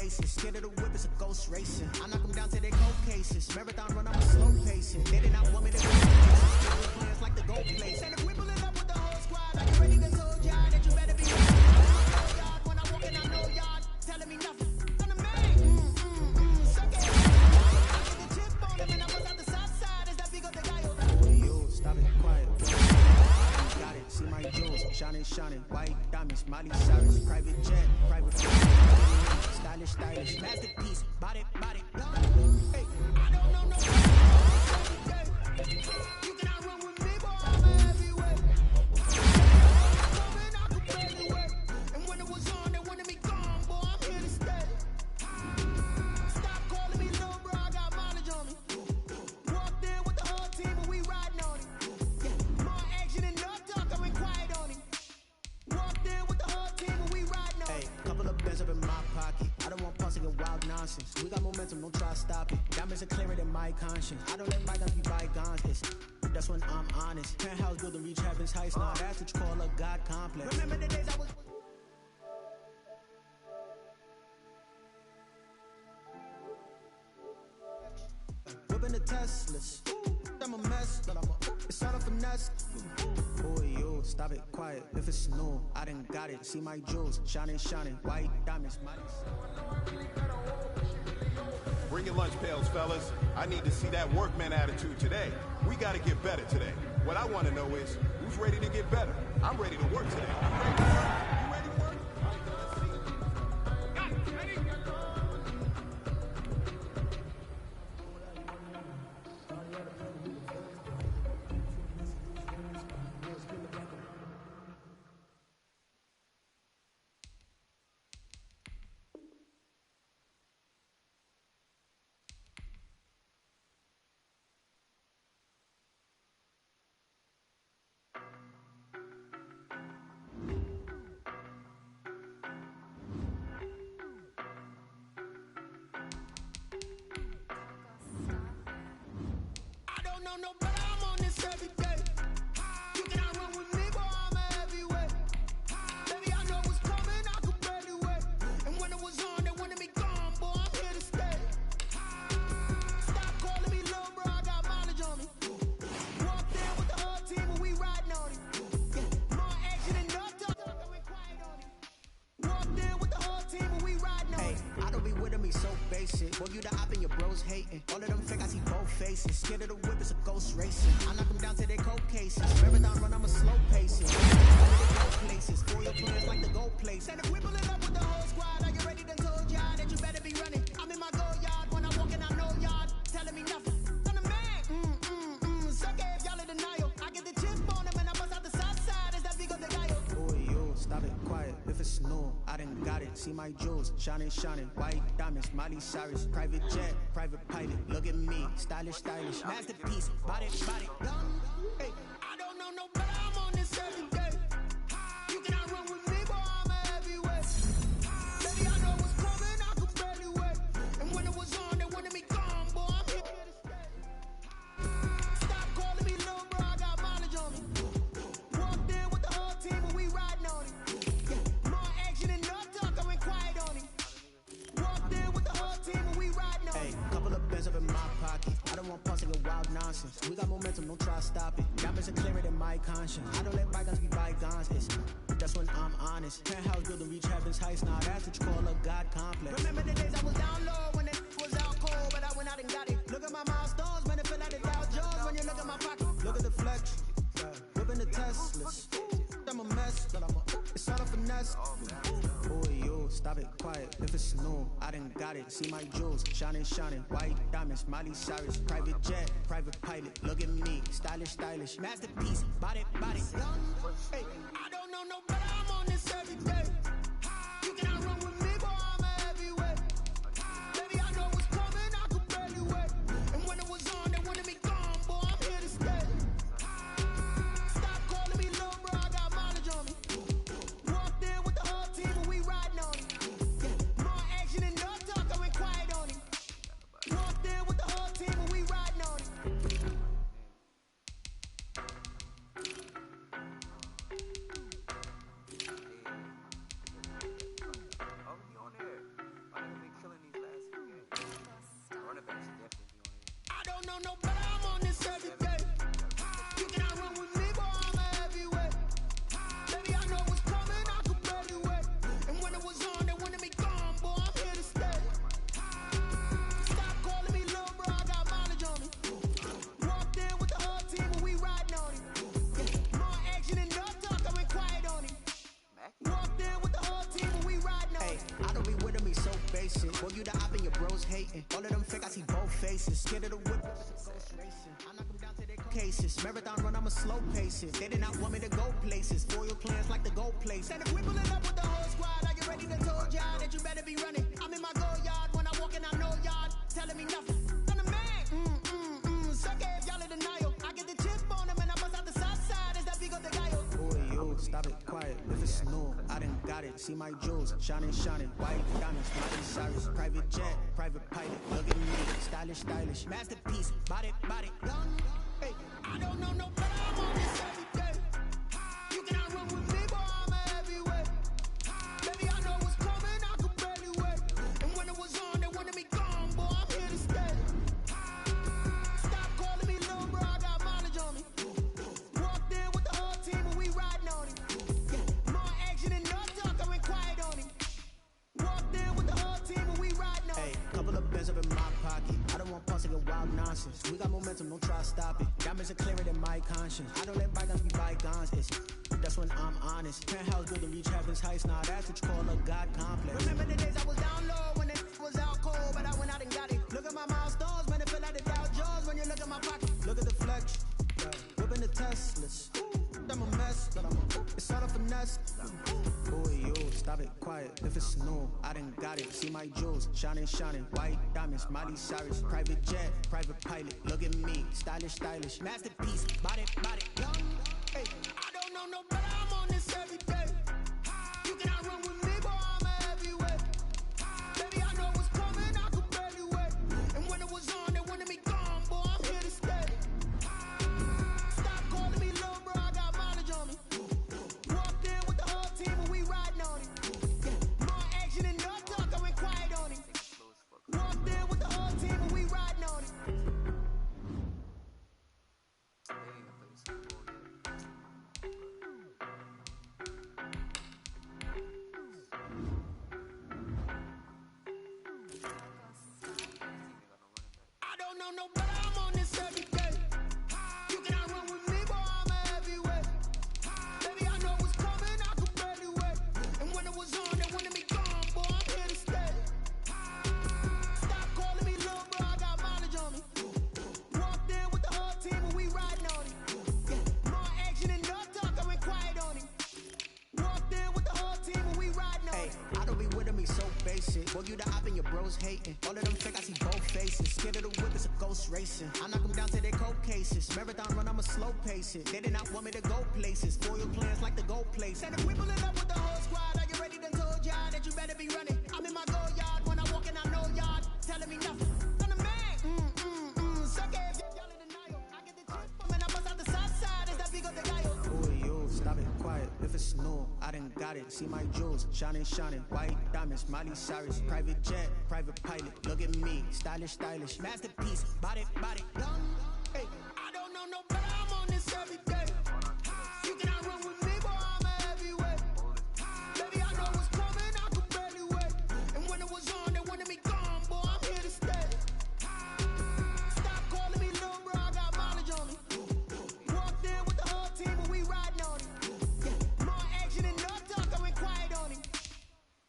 places. Scared of the whip, it's a ghost racing. I knock them down to their cold cases. Marathon run, I'm a slow pacing. They did not want me to go places. Plans like the gold place. And if we pull it up with the whole squad, I already done told y'all that you better be ready. When I walk in, I know y'all telling me nothing. I'm the man. Suck it. I get the chip on him and I was out the south side. Is that because the guy over? You stop it, quiet. Got it, see my jewels, shining, white diamonds, Miley Cyrus, private jet, private flight, stylish, masterpiece, body, hey, I don't know no you cannot run with me, boy, I'm a heavyweight. I could barely wait, and when it was on, they wanted me gone, boy, I'm here to stay. Stop calling me little bro, I got mileage on me. Walked in with the whole team, and we riding on it. More action and no talk, I went quiet on him. Walked in with the whole team and we riding on it. Hey, couple of bands up in my pocket. I don't want pussing and wild nonsense. We got momentum, don't try to stop it. Diamonds are clearer than my conscience. I don't let bygones be bygones. That's when I'm honest. Penthouse building reach heaven's heights. Nah, that's what you call a God complex. Remember the days I was... Whipping the Teslas. I'm a mess, but it's all a finesse. Boy, you stop it, quiet. If it's new, I done got it. See my jewels, shining, white diamonds. Bring your lunch pails, fellas. I need to see that workman attitude today. We got to get better today. What I want to know is, who's ready to get better? I'm ready to work today. You ready to work? You ready to work? No, but I'm on this every day. You cannot run with me, boy, I'm a heavyweight. Baby, I know what's coming, I could barely wait. And when it was on, they wanted me gone, boy, I'm here to stay. Stop calling me little bro, I got mileage on me. Walked in with the whole team and we riding on it. More action and no talk, I went quiet on it. Walked in with the whole team and we riding on it. Hey, I don't be with me so basic. Boy, you the op and your bros hating. All of them fake, I see both faces. Scared of the whip, it's a ghost racing. I knock them down to their cold cases. Marathon run, I'm a slow pacing. Places, for your plans like the gold place. And if we pull it up with the whole squad, are you ready to told y'all that you better be running? I'm in my go yard, when I walk in, I know y'all telling me nothing. I'm the man, suck it if y'all in denial. I get the chip on him and I bust out the south side. Is that because the guy? Boy, you stop it, quiet. If it's new, I done got it. See my jewels, shining, white diamonds, Miley Cyrus, private jet, private pilot. Look at me, stylish, masterpiece, body, hey, I don't know no better, I'm on this every day. You cannot run with me, boy, I'm a heavyweight. Baby, I know what's coming, I could barely wait. And when it was on, they wanted me gone, boy, I'm here to stay. Stop calling me little bro, I got mileage on me. Walked in with the whole team and we riding on it. More action and no talk, I went quiet on it. Walked in with the whole team and we riding on it. Hey, couple of bands up in my pocket. I don't want pussing and wild nonsense. We got momentum, don't try to stop it. Diamonds are clearer than my conscience. I don't let bygones be bygones. That's when I'm honest. Penthouse building reach heaven's heights. Nah, that's what you call a God complex. Remember the days I was down low when it was out cold, but I went out and got it. Look at my milestones, man, it feel like the Dow Jones when you look at my pocket. Look at the flex, whipping the Teslas. I'm a mess, but it's all a finesse. Boy, you stop it, quiet. If it's new, I done got it. See my jewels, shining, white diamonds, Miley Cyrus, private jet, private pilot. Look at me, stylish, masterpiece, body, hey, I don't know no better, I'm on this every day. You cannot run with me, boy, I'm a heavyweight. Baby, I know what's coming, I could barely wait. And when it was on, they wanted me gone, boy, I'm here to stay. Stop calling me little bro, I got mileage on me. Walked in with the whole team and we riding on it. More action and no talk, I went quiet on it. Walked in with the whole team and we riding on it. hating. All of them fake, I see both faces. Scared of the whip, ghost racing. I knock them down to their cases. Marathon run, I'ma slow pace it. They did not want me to go places. Foil plans like the gold place. And if we pulling up with the whole squad, are you ready to told y'all that you better be running? I'm in my go yard when I walk in, I know y'all telling me nothing. I'm the man. Suck it if y'all in denial. I get the chip on them and I bust out the south side. Is that Vigo de Gallo? Boy, yo, stop it, quiet. If it's new, I done got it. See my jewels, shining, white diamonds, Miley Cyrus, private jet, private pilot. Look at me, stylish, masterpiece, body, young. Hey, I don't know no better. I'm on this every day. You cannot run with me, boy. I'm a heavyweight. Baby, I know what's coming. I could barely wait. And when it was on, they wanted me gone, boy. I'm here to stay. Stop calling me little bro. I got mileage on me. Walked in with the whole team and we riding on him. Yeah, more action and no talk. I went quiet on him. Walked in with the whole team and we riding on him. Hey, couple of bins up in my pocket. I don't want pussy and wild nonsense. We got momentum, don't try to stop it. Diamonds are clearer than my conscience. I don't let bygones be bygones. That's when I'm honest. Penthouse building reach heaven's heights. Now that's what you call a God complex. Remember the days I was down low when it was out cold, but I went out and got it. Look at my milestones, man, it feel like the Dow Jones when you look at my pocket. Look at the flex, whipping the Teslas. I'm a mess, but it's all a finesse. Boy, yo, stop it, quiet. If it's new, I done got it. See my jewels, shining, white diamonds, Miley Cyrus, private jet, private pilot. Look at me, stylish, masterpiece, body, young. Hey, I don't know no better. I'm on this every day. You cannot run with me, boy. I'm a heavyweight. Baby, I know what's coming. I could barely wait. And when it was on, they wanted me gone, boy. I'm here to stay. Stop calling me little bro. I got mileage on me. Walked in with the whole team and we riding on him. Yeah, more action and no talk. I went quiet on him. Walked in with the whole team and we riding on him. I don't know no better. I'm on this every day. You cannot run with me, boy. I'm a heavyweight. Baby, I know what's coming. I could barely wait. And when it was on, they wanted me gone, boy. I'm here to stay. Stop calling me little bro. I got mileage on me. Walked in with the whole team and we riding on him. Yeah, more action and no talk. I went quiet on him. Walked in with the whole team and we riding on him. I don't be with me so basic. Boy, you the op and your bros hating. All of them fake, I see both faces. Scared of the whip, it's a ghost racing. I knock them down to their cold cases. Marathon run, I'ma slow pace it. They did not want me to go places. Foil plans like the gold place. And if we pulling up with the whole squad, are you ready to told y'all that you better be running? I'm in my go yard when I walk in, I know y'all telling me nothing. I'm the man. Suck it if y'all in denial. I get the chip from and I bust out the south side. Is that Vigo de Gallo? Boy, yo, stop it, quiet. If it's new, I done got it. See my jewels, shining, white diamonds, Miley Cyrus, private jet, private pilot. Look at me, stylish, masterpiece, body, young. Hey, I don't know no better. I'm on this every day. You cannot run with me, boy. I'm a heavyweight. Baby, I know what's coming. I could barely wait. And when it was on, they wanted me gone, boy. I'm here to stay. Stop calling me little bro. I got mileage on me. Walked in with the whole team and we riding on him. Yeah, more action and no talk. I went quiet on him.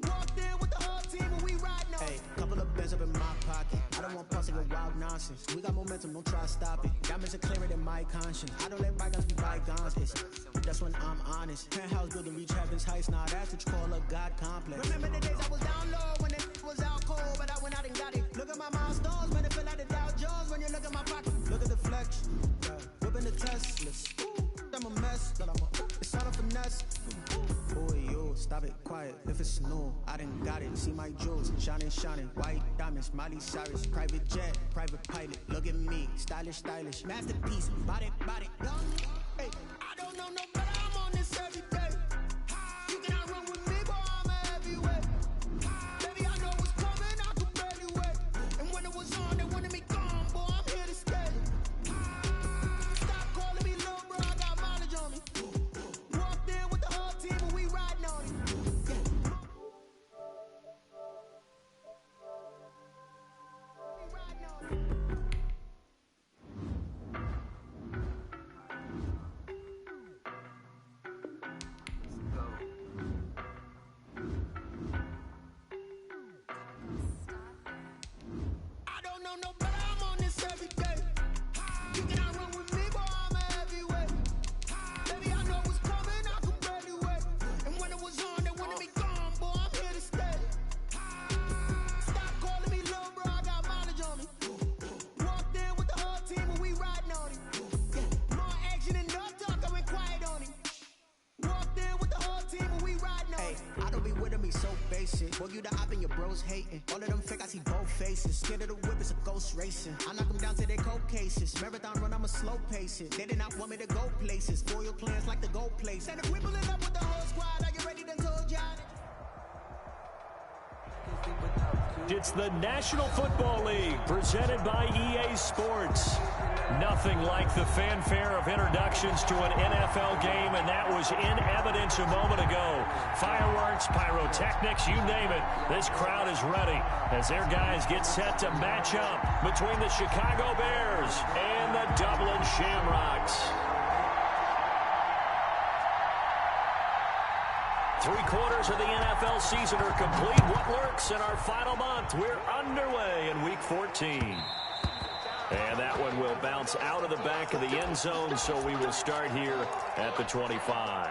Walked in with the whole team and we riding on him. Hey, couple of bins up in my pocket. I don't want pussy and wild nonsense. We got momentum, don't try to stop it. Diamonds are clearer than my conscience. I don't let bygones be bygones. That's when I'm honest. Penthouse building reach heaven's heights. Now that's what you call a God complex. Remember the days I was down low when it was out cold, but I went out and got it. Look at my milestones, man, it feel like the Dow Jones when you look at my pocket. Look at the flex, whipping the Teslas. I'm a mess, but it's all a finesse. Boy, yo, stop it, quiet. If it's new, I done got it. See my jewels, shining, white diamonds, Miley Cyrus, private jet, private pilot. Look at me, stylish, masterpiece, body, young. Hey, I don't know no better. I'm on this every day. You cannot run with me, boy. I'm a heavyweight. Baby, I know what's coming. I could barely wait. And when it was on, they wanted me gone, boy. I'm here to stay. Stop calling me little bro. I got mileage on me. Walked in with the whole team and we riding on him. We riding on him. know no better, I'm on this every day. You cannot run with me, boy, I'm a heavyweight. Baby, I know what's coming, I can barely wait. And when it was on, they wanted me gone, boy, I'm here to stay. Stop calling me little bro, I got mileage on me. Walked in with the whole team and we riding on him. Yeah, more action and no talk, I went quiet on him. Walked in with the whole team and we riding on him. I don't be with him, he's so basic. Boy, you the op and your bros hating. All of them fake, I see both faces. Scared of the whip, it's a ghost racing. I knock them down to their cold cases. Marathon run, I'm a slow pace it. They did not want me to go places. Foil plans like the gold place. And if we pulling up with the whole squad, I get ready to told y'all. It's the National Football League presented by EA Sports. Nothing like the fanfare of introductions to an NFL game, and that was in evidence a moment ago. Fireworks, pyrotechnics, you name it. This crowd is ready as their guys get set to match up between the Chicago Bears and the Dublin Shamrocks. 3/4 of the NFL season are complete. What lurks in our final month? We're underway in Week 14. And that one will bounce out of the back of the end zone, so we will start here at the 25.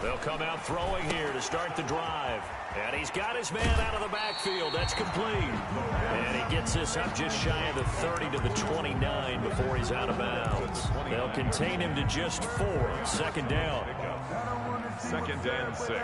They'll come out throwing here to start the drive. And he's got his man out of the backfield. That's complete. And he gets this up just shy of the 30 to the 29 before he's out of bounds. They'll contain him to just 4. Second down. 2nd and 6.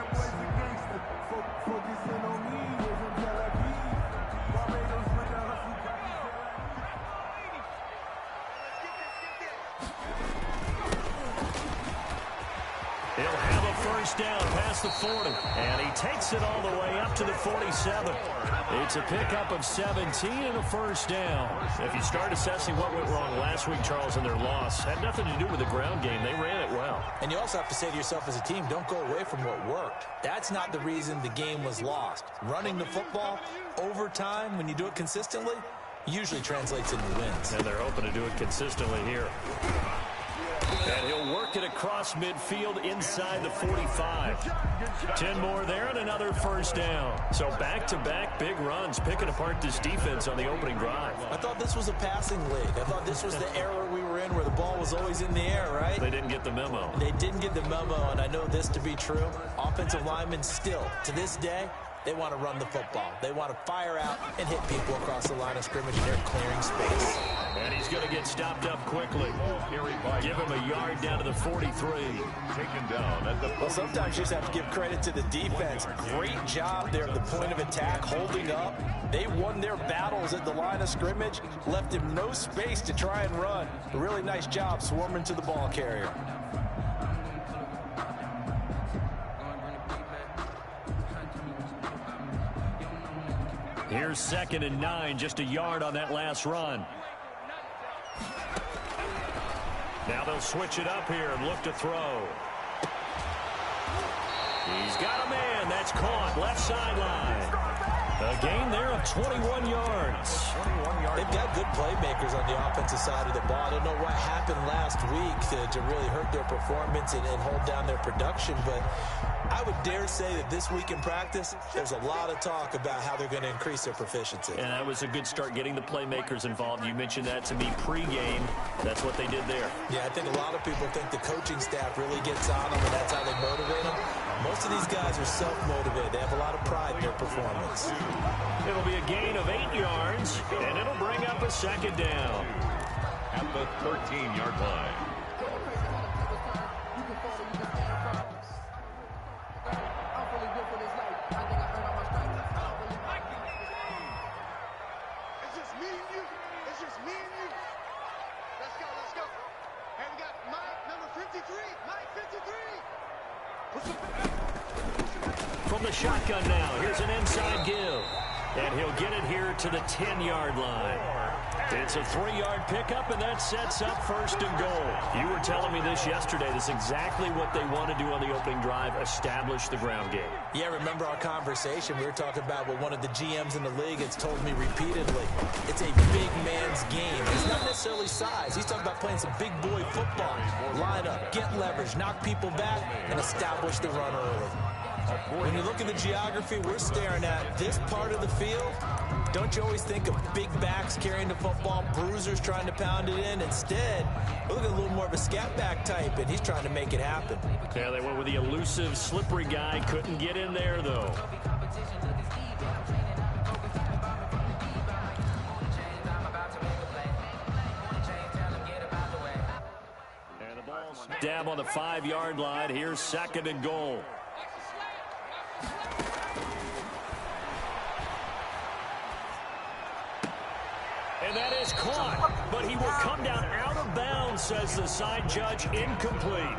He'll have a first down past the 40. And he takes it all the way up to the 47. It's a pickup of 17 and a first down. If you start assessing what went wrong last week, Charles, in their loss, had nothing to do with the ground game. They ran it well. And you also have to say to yourself as a team, don't go away from what worked. That's not the reason the game was lost. Running the football over time, when you do it consistently, usually translates into wins. And they're hoping to do it consistently here. And he'll work it across midfield inside the 45. 10 more there and another first down. So back-to-back big runs, picking apart this defense on the opening drive. I thought this was a passing league. I thought this was the era we were in where the ball was always in the air, right? They didn't get the memo. They didn't get the memo, and I know this to be true. Offensive linemen still, to this day, they want to run the football. They want to fire out and hit people across the line of scrimmage, and they're clearing space. And he's going to get stopped up quickly. Give him a yard down to the 43. Taken down at the... Well, sometimes you just have to give credit to the defense. Great job there at the point of attack, holding up. They won their battles at the line of scrimmage, left him no space to try and run. A really nice job swarming to the ball carrier. Here's 2nd and 9, just a yard on that last run. Now they'll switch it up here and look to throw. He's got a man. That's caught. Left sideline. A gain there of 21 yards. They've got good playmakers on the offensive side of the ball. I don't know what happened last week to really hurt their performance and hold down their production, but I would dare say that this week in practice, there's a lot of talk about how they're going to increase their proficiency. And that was a good start getting the playmakers involved. You mentioned that to me pregame. That's what they did there. Yeah, I think a lot of people think the coaching staff really gets on them, and that's how they motivate them. Most of these guys are self-motivated. They have a lot of pride in their performance. It'll be a gain of 8 yards, and it'll bring up a 2nd down. At the 13-yard line. It's just me and you. It's just me and you. Let's go, let's go. Hey, we got Mike, number 53. Mike, 53. From the shotgun now, here's an inside give. And he'll get it here to the 10-yard line. It's a 3-yard pickup, and that sets up 1st and goal. You were telling me this yesterday. This is exactly what they want to do on the opening drive, establish the ground game. Yeah, remember our conversation? We were talking about what one of the GMs in the league has told me repeatedly. It's a big man's game. It's not necessarily size. He's talking about playing some big boy football. Line up, get leverage, knock people back, and establish the run early. When you look at the geography we're staring at, this part of the field, don't you always think of big backs carrying the football, bruisers trying to pound it in? Instead, look at a little more of a scat back type, and he's trying to make it happen. Yeah, they went with the elusive, slippery guy. Couldn't get in there, though. And the ball's dab on the 5-yard line. Here's 2nd and goal. And that is caught, but he will come down out of bounds, says the side judge. Incomplete.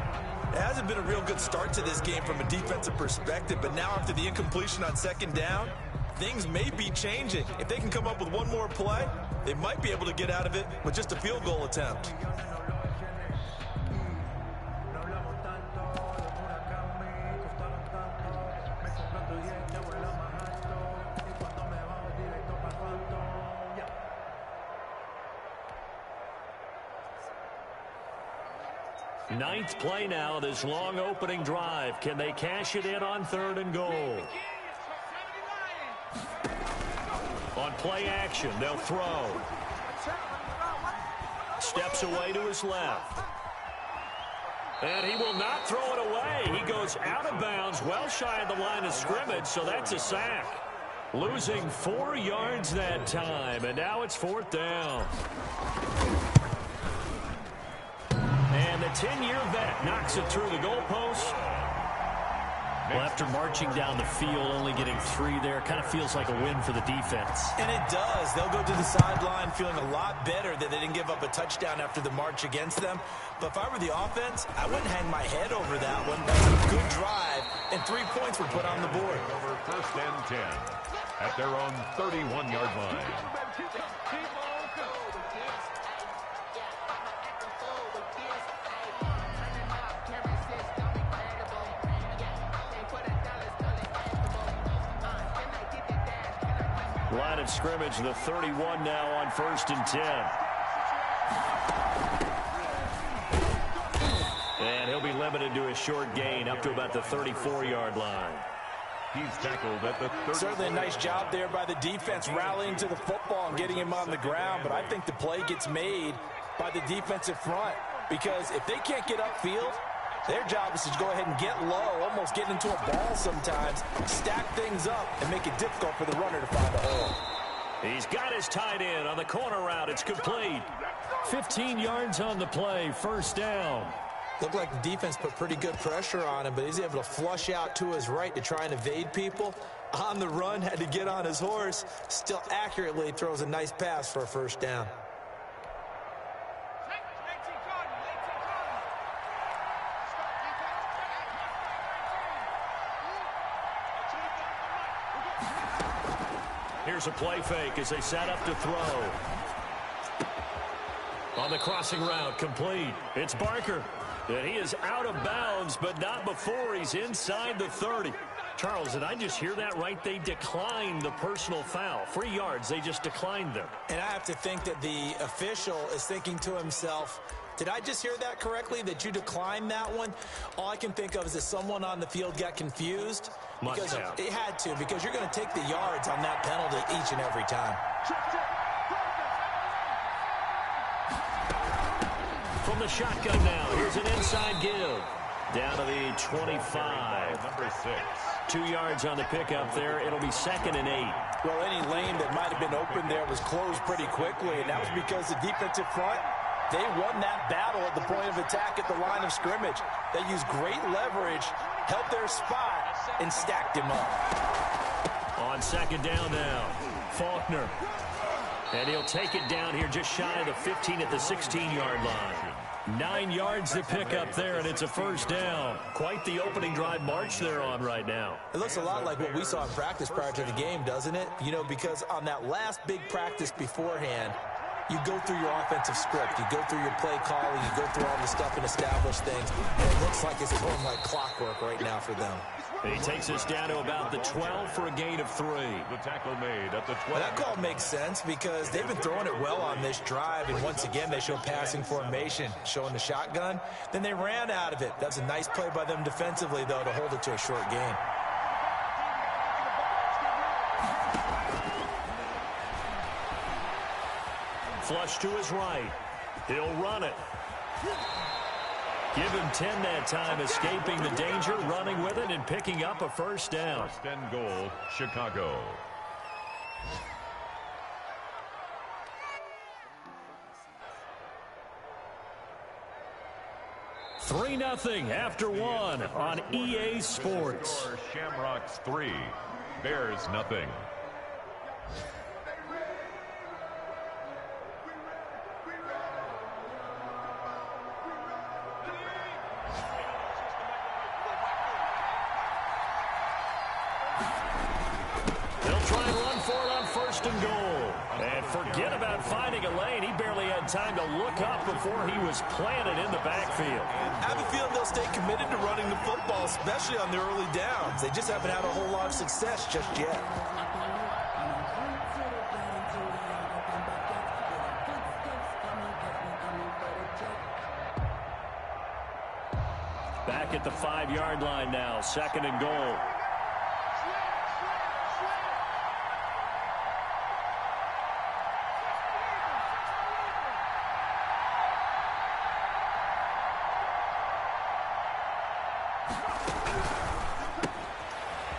It hasn't been a real good start to this game from a defensive perspective, but now after the incompletion on 2nd down, things may be changing. If they can come up with one more play, they might be able to get out of it with just a field goal attempt. Ninth play now, this long opening drive. Can they cash it in on 3rd and goal? On play action, they'll throw. Steps away to his left. And he will not throw it away. He goes out of bounds, well shy of the line of scrimmage, so that's a sack. Losing 4 yards that time, and now it's 4th down. And the 10-year vet knocks it through the goalpost. Well, after marching down the field, only getting 3 there, kind of feels like a win for the defense. And it does. They'll go to the sideline feeling a lot better that they didn't give up a touchdown after the march against them. But if I were the offense, I wouldn't hang my head over that one. That's a good drive, and 3 points were put on the board. Over 1st and 10 at their own 31-yard line. Line of scrimmage, the 31 now on 1st and 10. And he'll be limited to a short gain up to about the 34-yard line. He's tackled at the 30. Certainly a nice job there by the defense rallying to the football and getting him on the ground, but I think the play gets made by the defensive front because if they can't get upfield, their job is to go ahead and get low, almost get into a ball sometimes, stack things up, and make it difficult for the runner to find a hole. He's got his tight end on the corner route. It's complete. 15 yards on the play, 1st down. Looked like the defense put pretty good pressure on him, but he's able to flush out to his right to try and evade people. On the run, had to get on his horse. Still accurately throws a nice pass for a 1st down. Here's a play fake as they set up to throw. On the crossing route, complete. It's Barker. And he is out of bounds, but not before he's inside the 30. Charles, did I just hear that right? They declined the personal foul. 3 yards, they just declined them. And I have to think that the official is thinking to himself, did I just hear that correctly, that you declined that one? All I can think of is that someone on the field got confused. Must have. It had to, because you're going to take the yards on that penalty each and every time. From the shotgun now, here's an inside give. Down to the 25. Number 6. 2 yards on the pickup there. It'll be 2nd and 8. Well, any lane that might have been open there was closed pretty quickly, and that was because the defensive front, they won that battle at the point of attack at the line of scrimmage. They used great leverage, held their spot, and stacked him up. On 2nd down now, Faulkner. And he'll take it down here just shy of the 15 at the 16-yard line. 9 yards to pick up there, and it's a 1st down. Quite the opening drive march they're on right now. It looks a lot like what we saw in practice prior to the game, doesn't it? You know, because on that last big practice beforehand, you go through your offensive script. You go through your play calling. You go through all the stuff and establish things. And it looks like it's going like clockwork right now for them. He takes us down to about the 12 for a gain of 3. The tackle made at the 12. Well, that call makes sense because they've been throwing it well on this drive. And once again, they show passing formation, showing the shotgun. Then they ran out of it. That's a nice play by them defensively, though, to hold it to a short gain. Flush to his right. He'll run it. Give him 10 that time, escaping the danger, running with it, and picking up a first down. First and goal, Chicago. Three 0 after 1 on EA Sports. Shamrocks 3, Bears 0. And goal. And forget about finding a lane. He barely had time to look up before he was planted in the backfield. I have a feeling they'll stay committed to running the football, especially on the early downs. They just haven't had a whole lot of success just yet. Back at the 5-yard line now, 2nd and goal.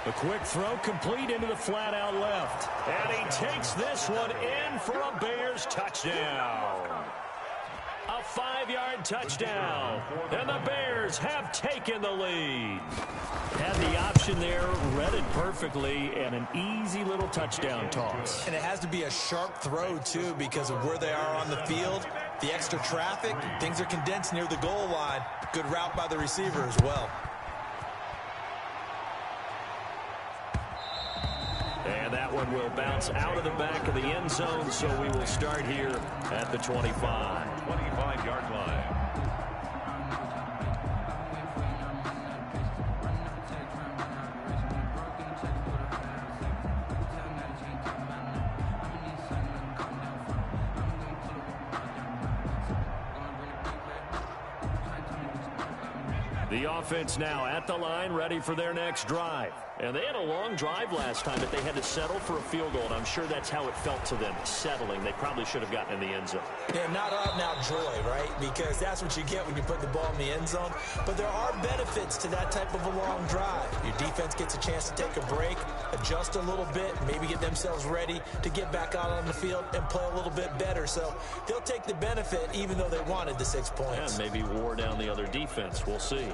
A quick throw complete into the flat out left. And he takes this one in for a Bears touchdown. A 5-yard touchdown. And the Bears have taken the lead. Had the option there, read it perfectly, and an easy little touchdown toss. And it has to be a sharp throw, too, because of where they are on the field. The extra traffic, things are condensed near the goal line. Good route by the receiver as well. And that one will bounce out of the back of the end zone, so we will start here at the 25. 25-yard line. The offense now at the line, ready for their next drive. And they had a long drive last time, but they had to settle for a field goal, and I'm sure that's how it felt to them, settling. They probably should have gotten in the end zone. Yeah, not out-and-out joy, right? Because that's what you get when you put the ball in the end zone. But there are benefits to that type of a long drive. Your defense gets a chance to take a break, adjust a little bit, maybe get themselves ready to get back out on the field and play a little bit better. So they'll take the benefit even though they wanted the 6 points. Yeah, maybe wore down the other defense. We'll see.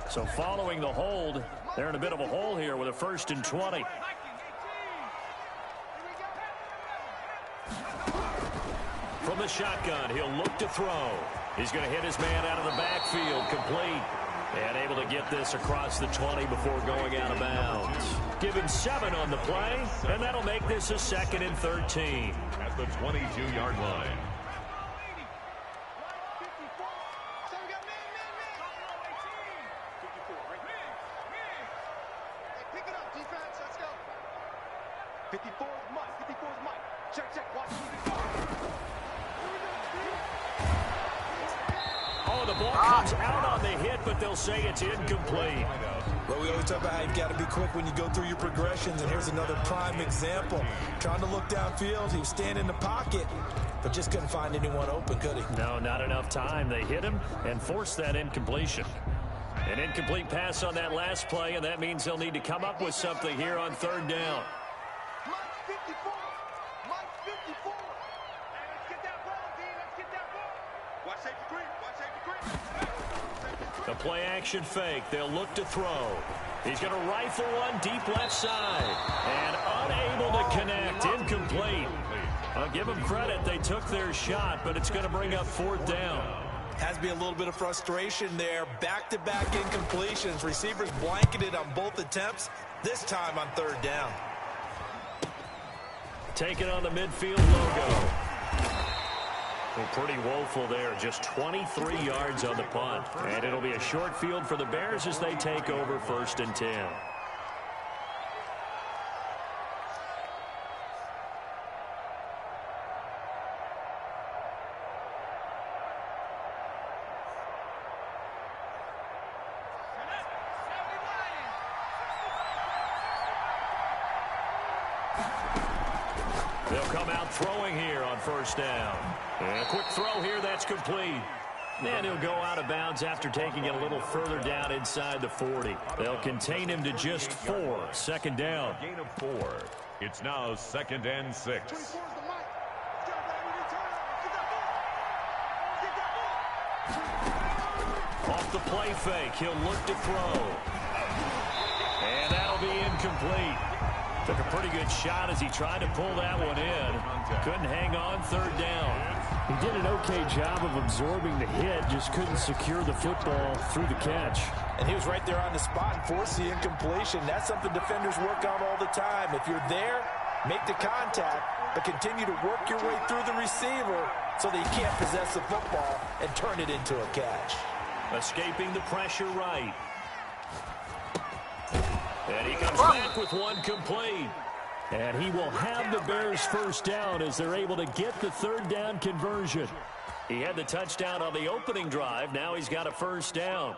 So following the hold, they're in a bit of a hole here with a 1st and 20. From the shotgun, he'll look to throw. He's going to hit his man out of the backfield, complete. And able to get this across the 20 before going out of bounds. Give him 7 on the play, and that'll make this a 2nd and 13. At the 22-yard line. Oh, the ball comes out on the hit, but they'll say it's incomplete. Well, we always talk about how you've got to be quick when you go through your progressions, and here's another prime example. Trying to look downfield, he was standing in the pocket, but just couldn't find anyone open, could he? No, not enough time. They hit him and forced that incompletion. An incomplete pass on that last play, and that means they'll need to come up with something here on 3rd down. The play action fake. They'll look to throw. He's going to rifle one deep left side. And unable to connect. Incomplete. I'll give them credit. They took their shot, but it's going to bring up 4th down. Has to be a little bit of frustration there. Back-to-back incompletions. Receivers blanketed on both attempts, this time on third down. Taking on the midfield logo. Well, pretty woeful there. Just 23 yards on the punt. And it'll be a short field for the Bears as they take over 1st and 10. They'll come out throwing here on 1st down. And a quick throw here, that's complete. And he'll go out of bounds after taking it a little further down inside the 40. They'll contain him to just 4. 2nd down. Gain of 4. It's now 2nd and 6. Off the play fake, he'll look to throw. And that'll be incomplete. Took a pretty good shot as he tried to pull that one in. Couldn't hang on 3rd down. He did an okay job of absorbing the hit, just couldn't secure the football through the catch. And he was right there on the spot and forced the incompletion. That's something defenders work on all the time. If you're there, make the contact, but continue to work your way through the receiver so that he can't possess the football and turn it into a catch. Escaping the pressure right. And he comes back with one complete. And he will have the Bears 1st down as they're able to get the 3rd down conversion. He had the touchdown on the opening drive. Now he's got a 1st down.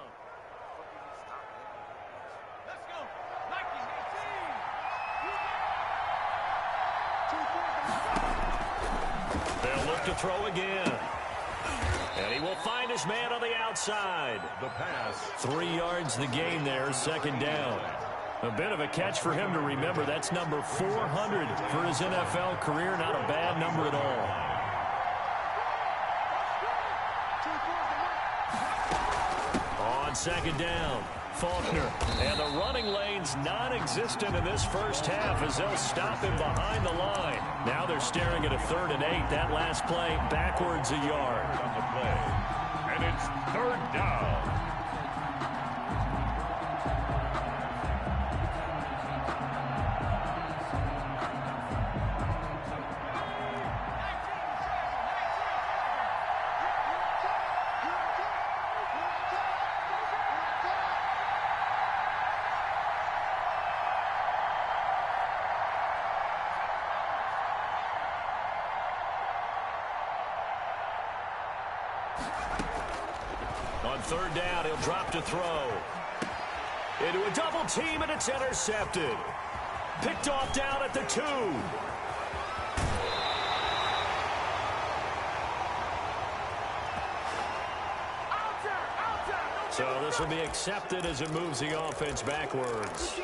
They'll look to throw again. And he will find his man on the outside. The pass. 3 yards the gain there, 2nd down. A bit of a catch for him to remember. That's number 400 for his NFL career. Not a bad number at all. On 2nd down, Faulkner. And the running lane's non-existent in this first half as they'll stop him behind the line. Now they're staring at a 3rd and 8. That last play backwards a yard. On the play. And it's 3rd down. On 3rd down, he'll drop to throw. Into a double team, and it's intercepted. Picked off down at the 2. So this will be accepted as it moves the offense backwards.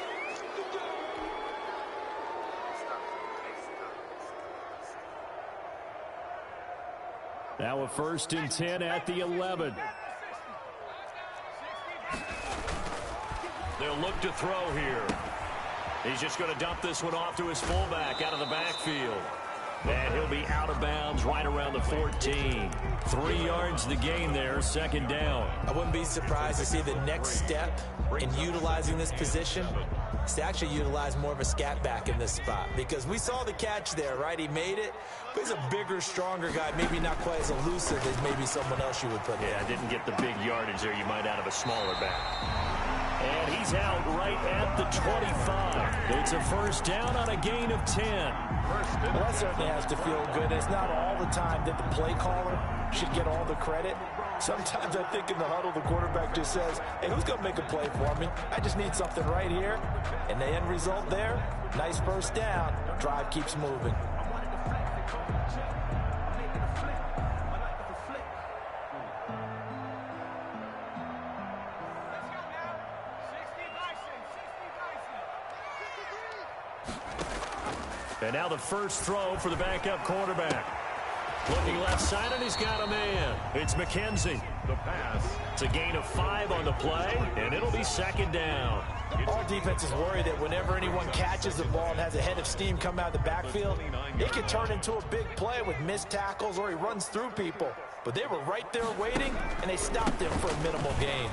Now a 1st and 10 at the 11. They'll look to throw here. He's just going to dump this one off to his fullback out of the backfield. And he'll be out of bounds right around the 14. 3 yards the gain there, 2nd down. I wouldn't be surprised to see the next step in utilizing this position is to actually utilize more of a scat back in this spot. Because we saw the catch there, right? He made it. But he's a bigger, stronger guy. Maybe not quite as elusive as maybe someone else you would put in. Yeah, didn't get the big yardage there you might out of a smaller back. And he's out right at the 25. It's a 1st down on a gain of 10. Well, that certainly has to feel good. It's not all the time that the play caller should get all the credit. Sometimes I think in the huddle, the quarterback just says, hey, who's going to make a play for me? I just need something right here. And the end result there, nice 1st down. Drive keeps moving. And now the first throw for the backup quarterback. Looking left side, and he's got a man. It's McKenzie. The pass. It's a gain of 5 on the play, and it'll be second down. All defenses worry that whenever anyone catches the ball and has a head of steam come out of the backfield, it can turn into a big play with missed tackles or he runs through people. But they were right there waiting, and they stopped him for a minimal gain.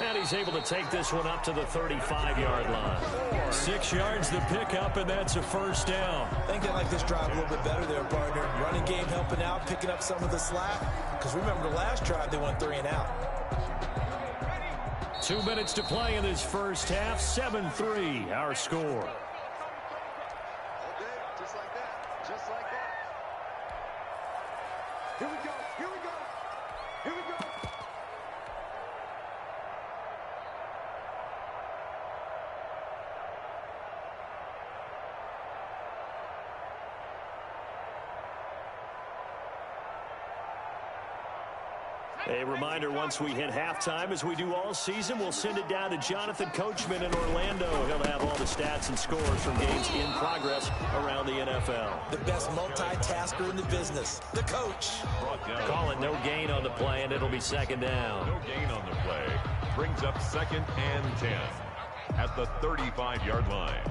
And he's able to take this one up to the 35-yard line. 6 yards the pickup, and that's a first down. I think they like this drive a little bit better there, partner. Running game helping out, picking up some of the slack. Because remember, the last drive, they went 3 and out. 2 minutes to play in this first half. 7-3, our score. Just like that. Just like that. Here we go. Here we go. Here we go. A reminder, once we hit halftime, as we do all season, we'll send it down to Jonathan Coachman in Orlando. He'll have all the stats and scores from games in progress around the NFL. The best multitasker in the business, the coach. Call it no gain on the play, and it'll be second down. No gain on the play. Brings up 2nd and 10 at the 35-yard line.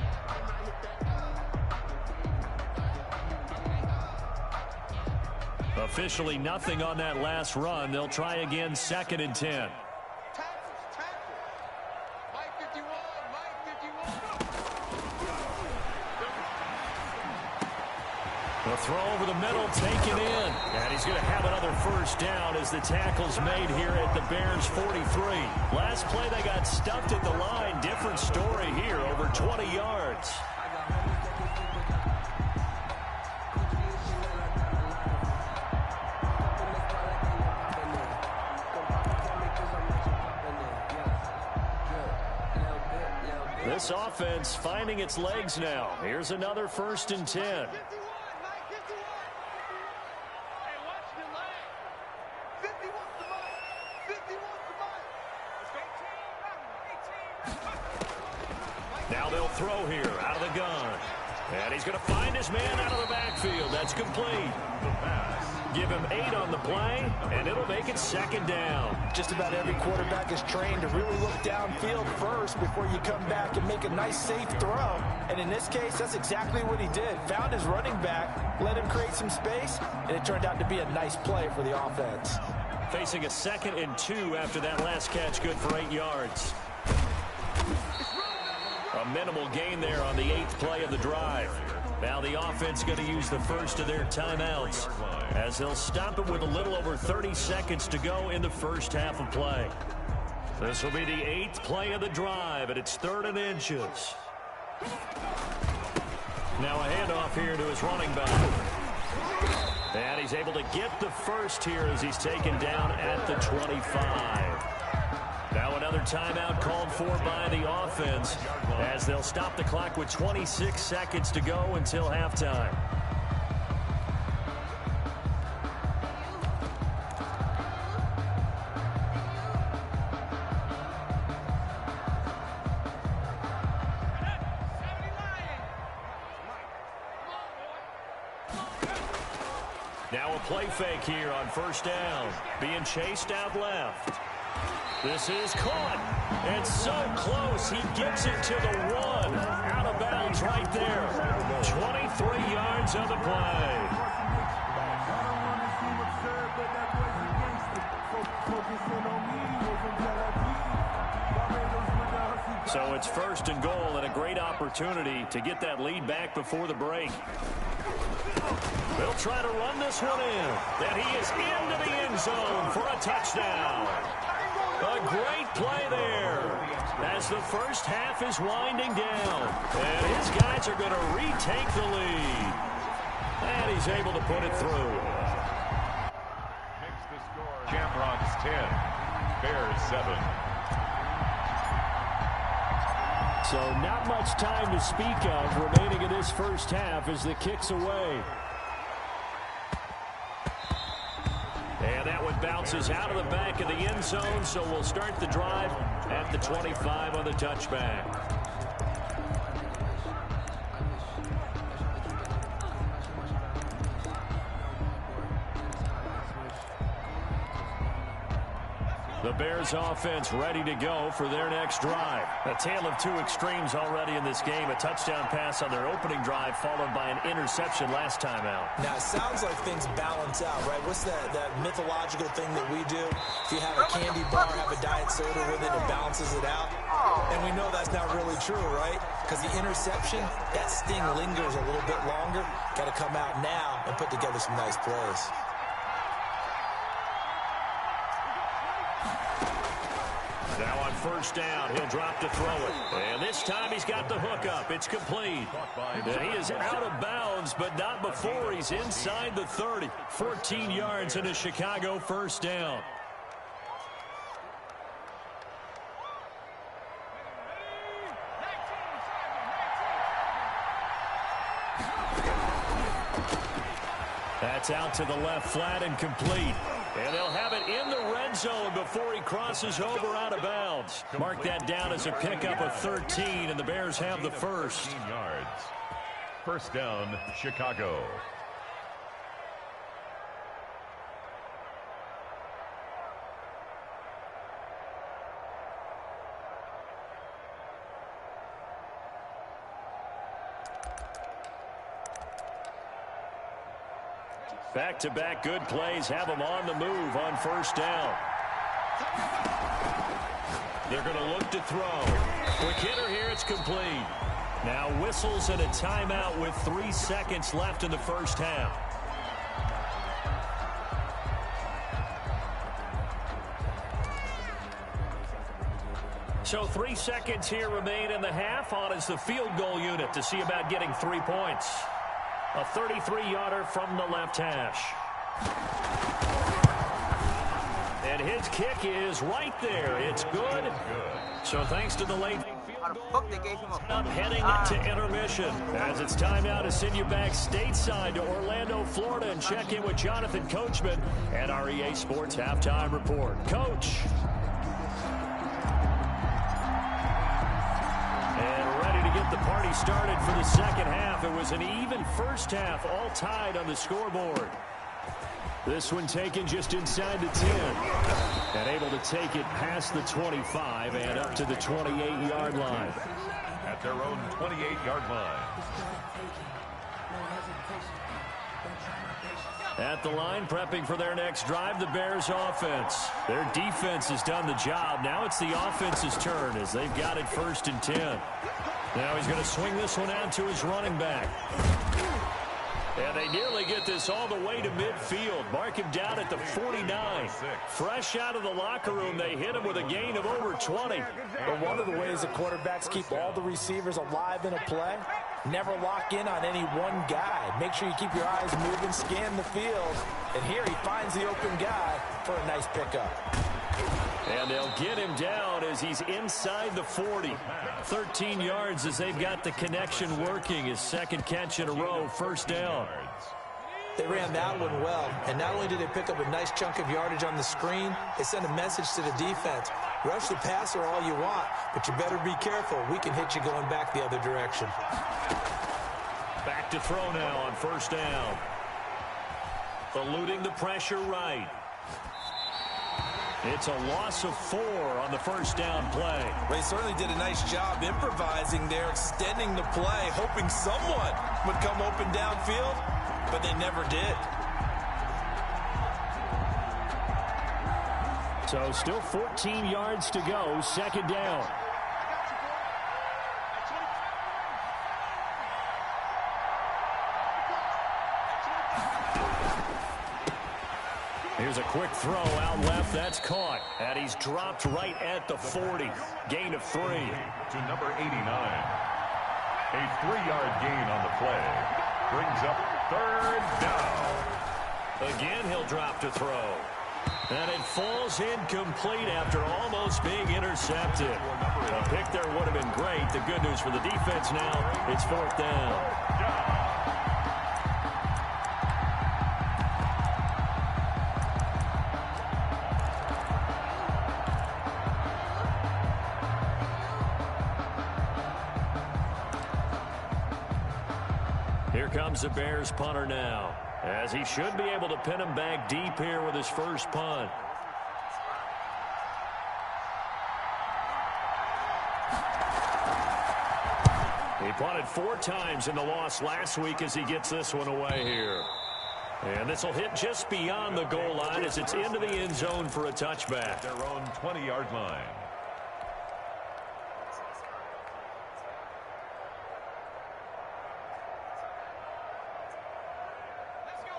Officially nothing on that last run. They'll try again, 2nd and 10. The throw over the middle, taken in. And he's going to have another first down as the tackle's made here at the Bears 43. Last play they got stuffed at the line. Different story here, over 20 yards. This offense finding its legs now. Here's another 1st and 10. Now they'll throw here out of the gun. And he's going to find his man out of the backfield. That's complete. The pass. Give him 8 on the play, and it'll make it second down. Just about every quarterback is trained to really look downfield first before you come back and make a nice, safe throw. And in this case, that's exactly what he did. Found his running back, let him create some space, and it turned out to be a nice play for the offense. Facing a 2nd and 2 after that last catch, good for 8 yards. A minimal gain there on the 8th play of the drive. Now the offense going to use the first of their timeouts as they'll stop it with a little over 30 seconds to go in the first half of play. This will be the 8th play of the drive, and it's 3rd and inches. Now a handoff here to his running back. And he's able to get the first here as he's taken down at the 25. Now another timeout called for by the offense as they'll stop the clock with 26 seconds to go until halftime. Now a play fake here on 1st down. Being chased out left. This is caught, and so close, he gets it to the 1. Out of bounds right there. 23 yards on the play. So it's 1st and goal, and a great opportunity to get that lead back before the break. They'll try to run this one in, and he is into the end zone for a touchdown. A great play there as the first half is winding down. And his guys are going to retake the lead. And he's able to put it through. Makes the score. Shamrocks 10, Bears 7. So not much time to speak of remaining in this first half as the kick's away. And that one bounces out of the back of the end zone, so we'll start the drive at the 25 on the touchback. The Bears offense ready to go for their next drive. A tale of two extremes already in this game. A touchdown pass on their opening drive followed by an interception last time out. Now, it sounds like things balance out, right? What's that mythological thing that we do? If you have a candy bar, have a diet soda with it, it balances it out. And we know that's not really true, right? Because the interception, that sting lingers a little bit longer. Got to come out now and put together some nice plays. Now on first down, he'll drop to throw it. And this time he's got the hook up. It's complete. And he is out of bounds, but not before he's inside the 30. 14 yards and a Chicago first down. That's out to the left flat and complete. And they'll have it in the red zone before he crosses over out of bounds. Mark that down as a pickup of 13, and the Bears have the first. 15 yards. First down, Chicago. Back-to-back good plays have them on the move on first down. They're going to look to throw. Quick hitter here, it's complete. Now whistles and a timeout with 3 seconds left in the first half. So 3 seconds here remain in the half. On is the field goal unit to see about getting 3 points. A 33-yarder from the left hash. And his kick is right there. It's good. So thanks to the late field goal, up heading to intermission. As it's time now to send you back stateside to Orlando, Florida, and check in with Jonathan Coachman at our EA Sports Halftime Report. Coach. Get the party started for the second half. It was an even first half, all tied on the scoreboard. This one taken just inside the 10. And able to take it past the 25 and up to the 28-yard line. At their own 28-yard line. At the line, prepping for their next drive, the Bears offense. Their defense has done the job. Now it's the offense's turn as they've got it 1st and 10. Now he's going to swing this one out to his running back. And they nearly get this all the way to midfield. Mark him down at the 49. Fresh out of the locker room, they hit him with a gain of over 20. But one of the ways that quarterbacks keep all the receivers alive in a play, never lock in on any one guy. Make sure you keep your eyes moving, scan the field. And here he finds the open guy for a nice pickup. And they'll get him down as he's inside the 40. 13 yards as they've got the connection working. His second catch in a row, first down. They ran that one well, and not only did they pick up a nice chunk of yardage on the screen, they sent a message to the defense. Rush the passer all you want, but you better be careful. We can hit you going back the other direction. Back to throw now on first down. Eluding the pressure right. It's a loss of 4 on the first down play. They certainly did a nice job improvising there, extending the play, hoping someone would come open downfield, but they never did. So still 14 yards to go, second down. Here's a quick throw out left. That's caught. And he's dropped right at the 40. Gain of 3. To number 89. A 3-yard gain on the play. Brings up third down. Again, he'll drop to throw. And it falls incomplete after almost being intercepted. A pick there would have been great. The good news for the defense now, it's fourth down. Here comes the Bears punter now, as he should be able to pin him back deep here with his first punt. Punted 4 times in the loss last week as he gets this one away here. And this will hit just beyond the goal line as it's into the end zone for a touchback. Their own 20-yard line.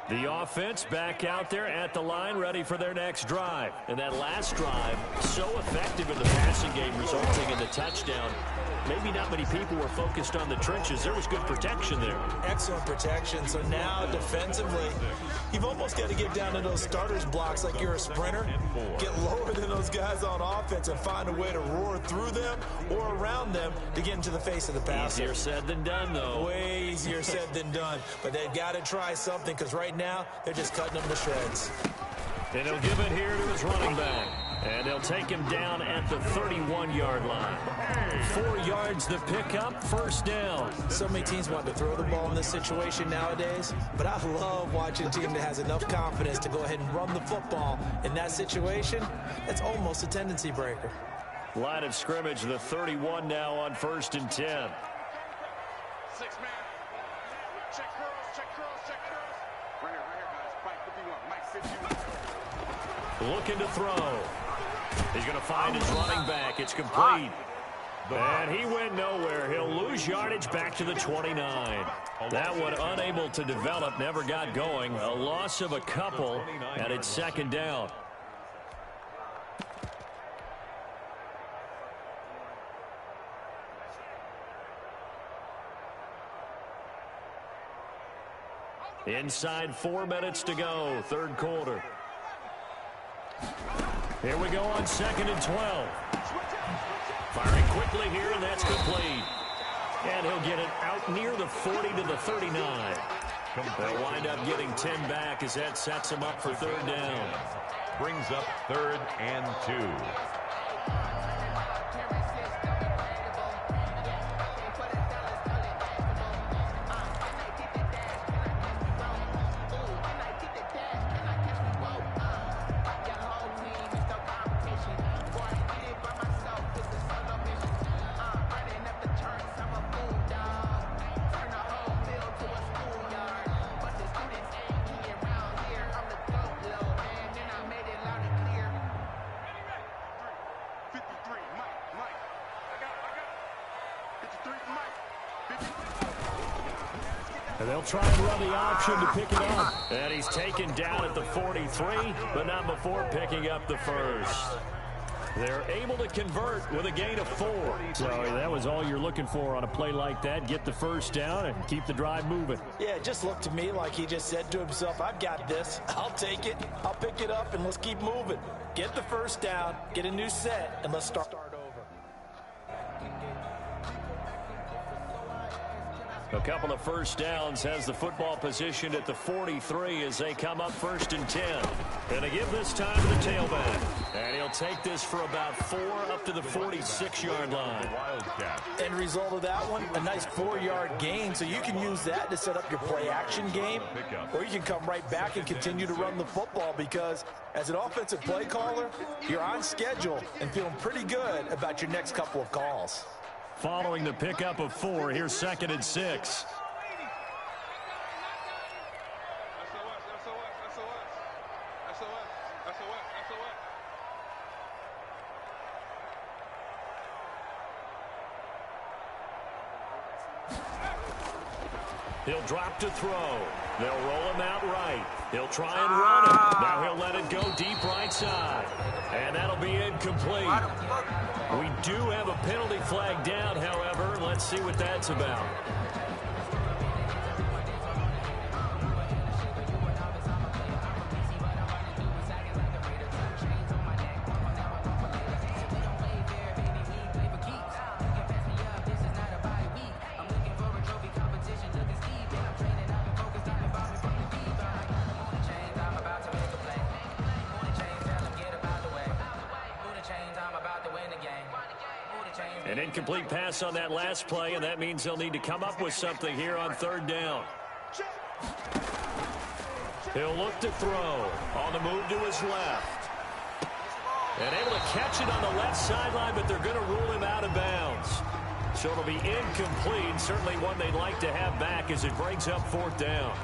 The offense back out there at the line, ready for their next drive. And that last drive, so effective in the passing game, resulting in the touchdown. Maybe not many people were focused on the trenches. There was good protection there. Excellent protection. So now defensively, you've almost got to get down to those starters blocks like you're a sprinter. Get lower than those guys on offense and find a way to roar through them or around them to get into the face of the passer. Easier said than done, though. Way easier said than done. But they've got to try something because right now they're just cutting them to shreds. And he'll give it here to his running back. And they'll take him down at the 31-yard line. 4 yards the pickup, first down. So many teams want to throw the ball in this situation nowadays, but I love watching a team that has enough confidence to go ahead and run the football in that situation. That's almost a tendency breaker. Line of scrimmage, the 31 now on 1st and 10. 6-man. Check curls. Right here, guys. Mike 51. Mike 51. Looking to throw. He's going to find his running back. It's complete. And he went nowhere. He'll lose yardage back to the 29. That one unable to develop, never got going. A loss of a couple, and it's second down. Inside 4 minutes to go, third quarter. Here we go on 2nd and 12. Firing quickly here, and that's complete. And he'll get it out near the 40 to the 39. They'll wind up getting 10 back as that sets him up for third down. Brings up 3rd and 2. And they'll try and run the option to pick it up. And he's taken down at the 43, but not before picking up the first. They're able to convert with a gain of 4. So that was all you're looking for on a play like that. Get the first down and keep the drive moving. Yeah, it just looked to me like he just said to himself, I've got this. I'll take it. I'll pick it up, and let's keep moving. Get the first down, get a new set, and let's start over. A couple of first downs, has the football positioned at the 43 as they come up 1st and 10. And they give this time to the tailback. And he'll take this for about 4 up to the 46-yard line. End result of that one, a nice 4-yard gain. So you can use that to set up your play-action game. Or you can come right back and continue to run the football because as an offensive play caller, you're on schedule and feeling pretty good about your next couple of calls. Following the pickup of 4, here's 2nd and 6. He'll drop to throw. They'll roll him out right. He'll try and run it. Now he'll let it go deep right side. And that'll be incomplete. We do have a penalty flag down, however. Let's see what that's about. An incomplete pass on that last play, and that means they'll need to come up with something here on 3rd down. He'll look to throw. On the move to his left. And able to catch it on the left sideline, but they're going to rule him out of bounds. So it'll be incomplete. Certainly one they'd like to have back as it brings up 4th down.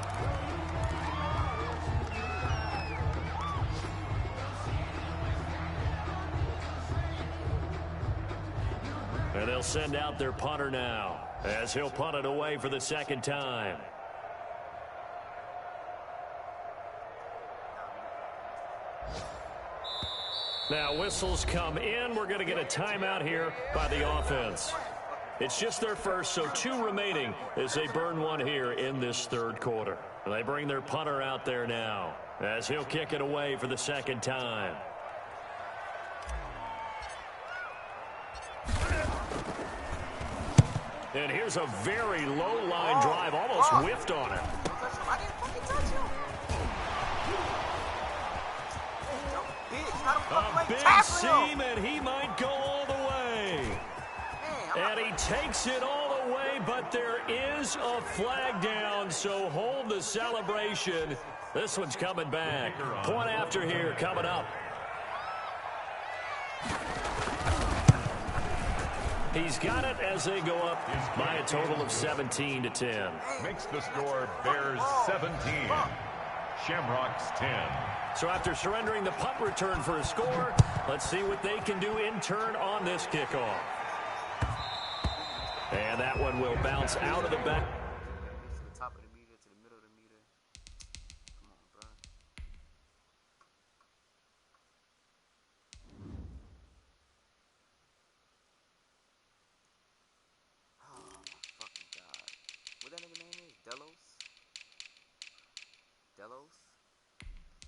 And they'll send out their punter now as he'll punt it away for the 2nd time. Now whistles come in. We're going to get a timeout here by the offense. It's just their first, so 2 remaining as they burn one here in this 3rd quarter. And they bring their punter out there now as he'll kick it away for the 2nd time. And here's a very low-line drive, almost whiffed on it. A big seam, and he might go all the way. And he takes it all the way, but there is a flag down, so hold the celebration. This one's coming back. Point after here coming up. He's got it as they go up by a total of 17-10. Makes the score Bears 17, Shamrocks 10. So after surrendering the punt return for a score, let's see what they can do in turn on this kickoff. And that one will bounce out of the back.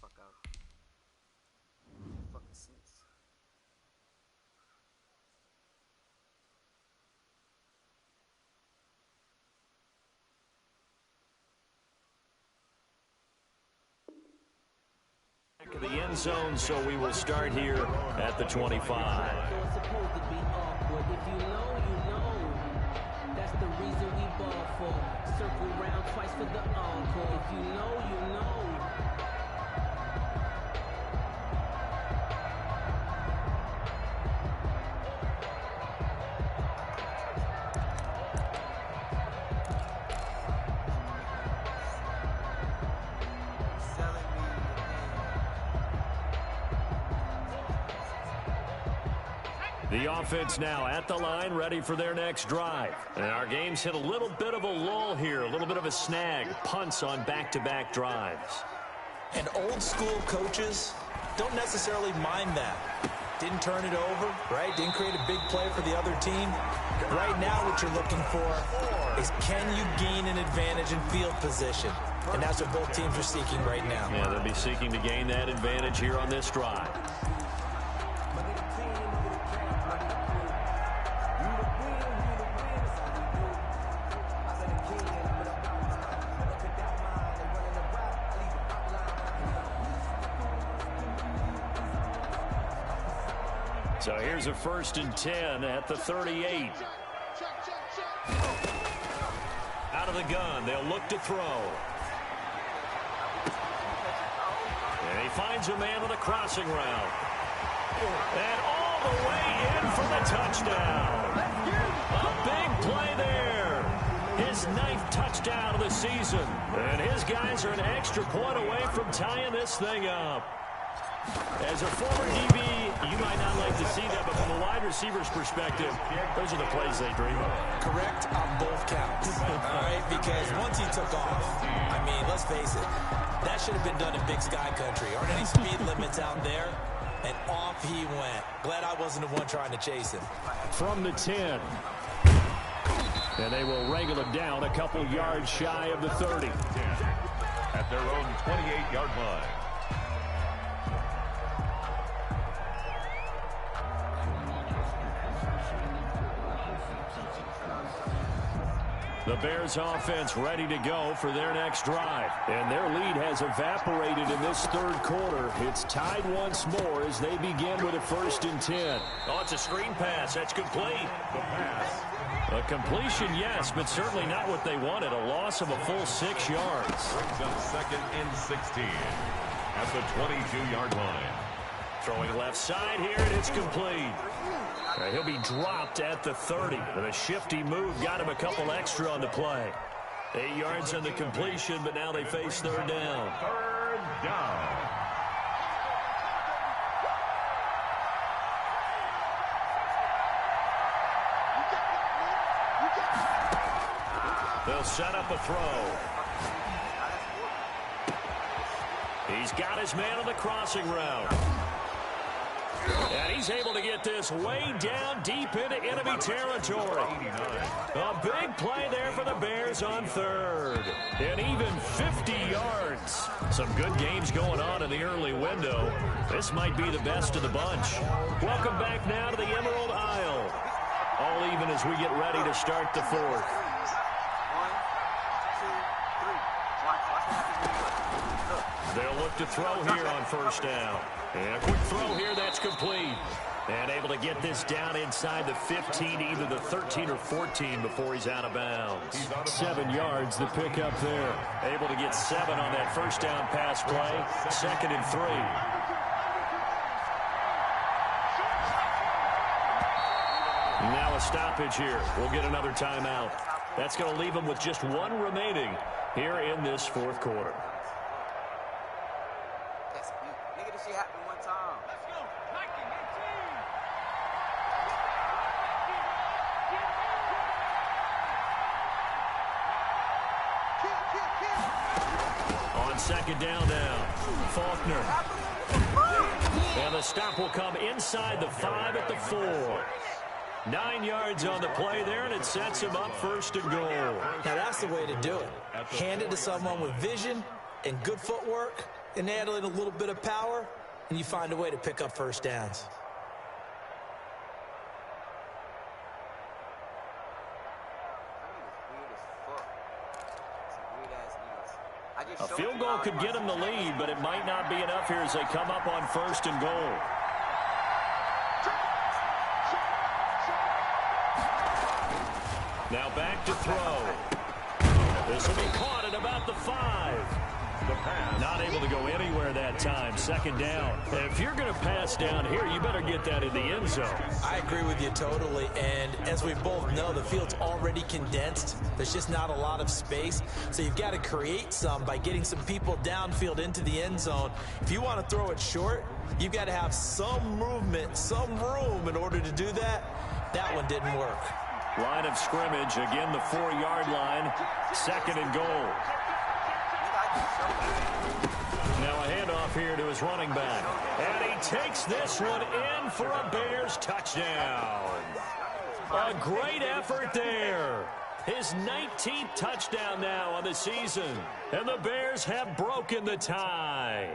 Fuck out. Fucking sense. Back of the end zone, so we will start here at the 25. It's supposed to be awkward. If you know, you know. That's the reason we ball for. Circle round twice for the encore. If you know, you know. The offense now at the line, ready for their next drive. And our game's hit a little bit of a lull here, a little bit of a snag. Punts on back-to-back drives. And old school coaches don't necessarily mind that. Didn't turn it over, right? Didn't create a big play for the other team. Right now what you're looking for is can you gain an advantage in field position? And that's what both teams are seeking right now. Yeah, they'll be seeking to gain that advantage here on this drive. So here's a 1st and 10 at the 38. Out of the gun, they'll look to throw. And he finds a man with a crossing route. And all the way in for the touchdown. A big play there. His 9th touchdown of the season. And his guys are an extra point away from tying this thing up. As a former DB, you might not like to see that, but from a wide receiver's perspective, those are the plays they dream of. Correct on both counts, all right? Because once he took off, I mean, let's face it, that should have been done in Big Sky country. Aren't any speed limits out there? And off he went. Glad I wasn't the one trying to chase him. From the 10. And they will wrangle him down a couple yards shy of the 30. At their own 28-yard line. The Bears offense ready to go for their next drive. And their lead has evaporated in this 3rd quarter. It's tied once more as they begin with a 1st and 10. Oh, it's a screen pass. That's complete. The pass. A completion, yes, but certainly not what they wanted. A loss of a full 6 yards. Brings up 2nd and 16 at the 22-yard line. Throwing left side here, and it's complete. He'll be dropped at the 30. And a shifty move got him a couple extra on the play. 8 yards on the completion, but now they face third down. Third down. They'll set up a throw. He's got his man on the crossing route. And he's able to get this way down deep into enemy territory. A big play there for the Bears on third. And even 50 yards. Some good games going on in the early window. This might be the best of the bunch. Welcome back now to the Emerald Isle. All even as we get ready to start the fourth. They'll look to throw here on first down. And a quick throw here that's complete. And able to get this down inside the 15, either the 13 or 14 before he's out of bounds. 7 yards, the pickup there. Able to get 7 on that first down pass play. 2nd and 3. Now a stoppage here. We'll get another timeout. That's going to leave them with just 1 remaining here in this fourth quarter. On second down now, Faulkner. And the stop will come inside the 5 at the 4. 9 yards on the play there, and it sets him up first and goal. Now that's the way to do it. Hand it to someone with vision and good footwork, and add in a little bit of power, and you find a way to pick up first downs. A field goal could get him the lead, but it might not be enough here as they come up on first and goal. Now back to throw. This will be caught at about the 5. The pass. Not able to go anywhere that time. Second down. If you're going to pass down here, you better get that in the end zone. I agree with you totally, and as we both know, the field's already condensed. There's just not a lot of space, so you've got to create some by getting some people downfield into the end zone. If you want to throw it short, you've got to have some movement, some room in order to do that. That one didn't work. Line of scrimmage, again the 4-yard line. 2nd and goal. Now a handoff here to his running back. And he takes this one in for a Bears touchdown. A great effort there. His 19th touchdown now on the season. And the Bears have broken the tie.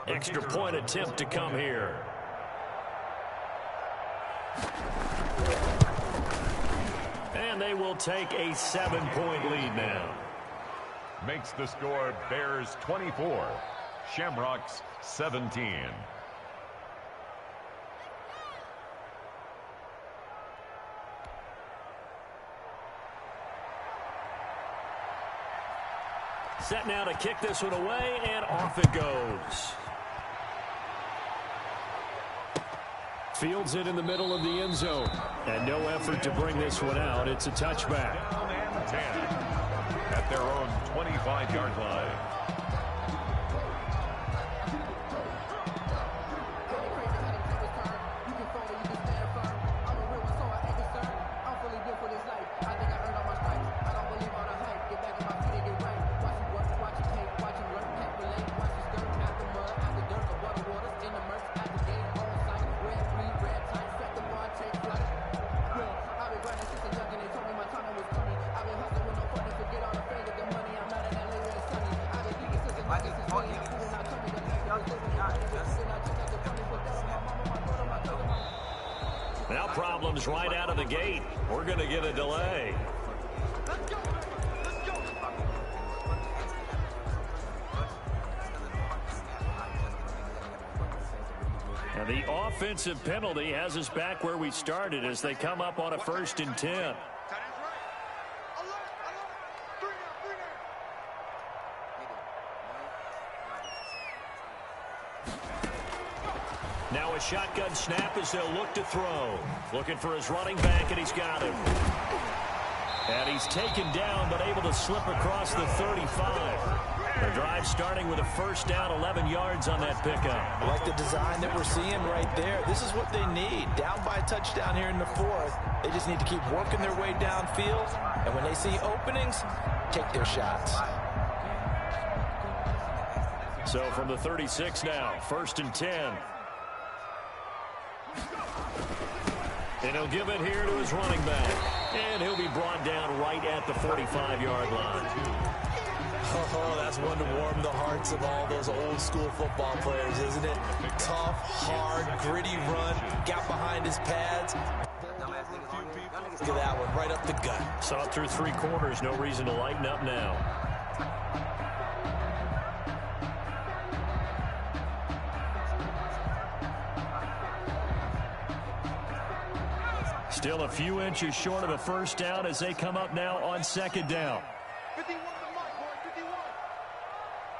Extra point attempt to come here. And they will take a 7-point lead now. Makes the score Bears 24, Shamrocks 17. Set now to kick this one away, and off it goes. Fields it in the middle of the end zone. And no effort to bring this one out. It's a touchback. 10 at their own 25-yard line. Now problems right out of the gate. We're going to get a delay. And the offensive penalty has us back where we started as they come up on a 1st and 10. shotgun snap as they'll look to throw. Looking for his running back, and he's got him. And he's taken down, but able to slip across the 35. The drive starting with a first down, 11 yards on that pickup. I like the design that we're seeing right there. This is what they need. Down by a touchdown here in the fourth. They just need to keep working their way downfield. And when they see openings, take their shots. So from the 36 now, 1st and 10. And he'll give it here to his running back. And he'll be brought down right at the 45-yard line. Oh, that's one to warm the hearts of all those old-school football players, isn't it? Tough, hard, gritty run. Got behind his pads. Look at that one, right up the gut. Saw it through 3 quarters. No reason to lighten up now. Still a few inches short of a first down as they come up now on 2nd down. 51 to the mark, boys, 51.